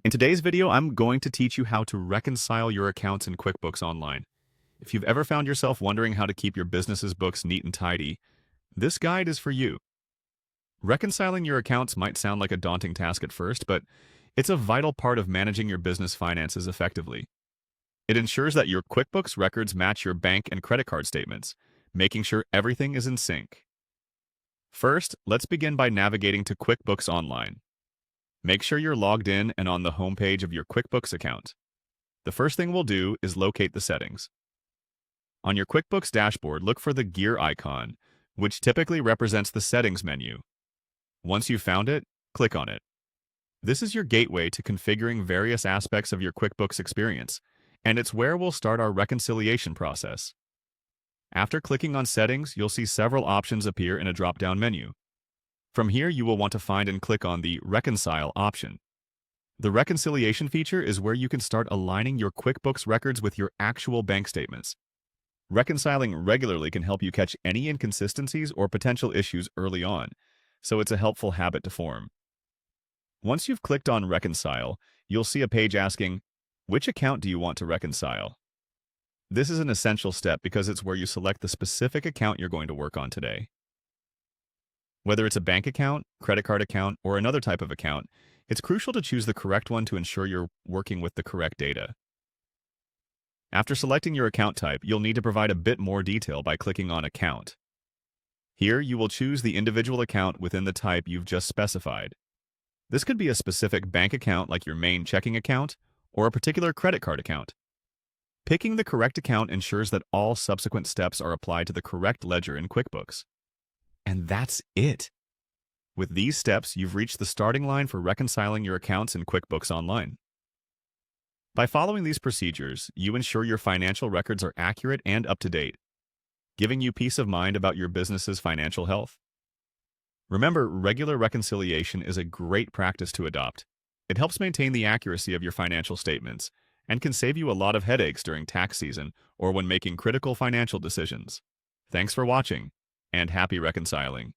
In today's video, I'm going to teach you how to reconcile your accounts in QuickBooks Online. If you've ever found yourself wondering how to keep your business's books neat and tidy, this guide is for you. Reconciling your accounts might sound like a daunting task at first, but it's a vital part of managing your business finances effectively. It ensures that your QuickBooks records match your bank and credit card statements, making sure everything is in sync. First, let's begin by navigating to QuickBooks Online. Make sure you're logged in and on the home page of your QuickBooks account. The first thing we'll do is locate the settings. On your QuickBooks dashboard, look for the gear icon, which typically represents the settings menu. Once you've found it, click on it. This is your gateway to configuring various aspects of your QuickBooks experience, and it's where we'll start our reconciliation process. After clicking on Settings, you'll see several options appear in a drop-down menu. From here, you will want to find and click on the Reconcile option. The reconciliation feature is where you can start aligning your QuickBooks records with your actual bank statements. Reconciling regularly can help you catch any inconsistencies or potential issues early on, so it's a helpful habit to form. Once you've clicked on Reconcile, you'll see a page asking, which account do you want to reconcile? This is an essential step because it's where you select the specific account you're going to work on today. Whether it's a bank account, credit card account, or another type of account, it's crucial to choose the correct one to ensure you're working with the correct data. After selecting your account type, you'll need to provide a bit more detail by clicking on Account. Here, you will choose the individual account within the type you've just specified. This could be a specific bank account like your main checking account, or a particular credit card account. Picking the correct account ensures that all subsequent steps are applied to the correct ledger in QuickBooks. And that's it. With these steps, you've reached the starting line for reconciling your accounts in QuickBooks Online. By following these procedures, you ensure your financial records are accurate and up to date, giving you peace of mind about your business's financial health. Remember, regular reconciliation is a great practice to adopt. It helps maintain the accuracy of your financial statements and can save you a lot of headaches during tax season or when making critical financial decisions. Thanks for watching, and happy reconciling.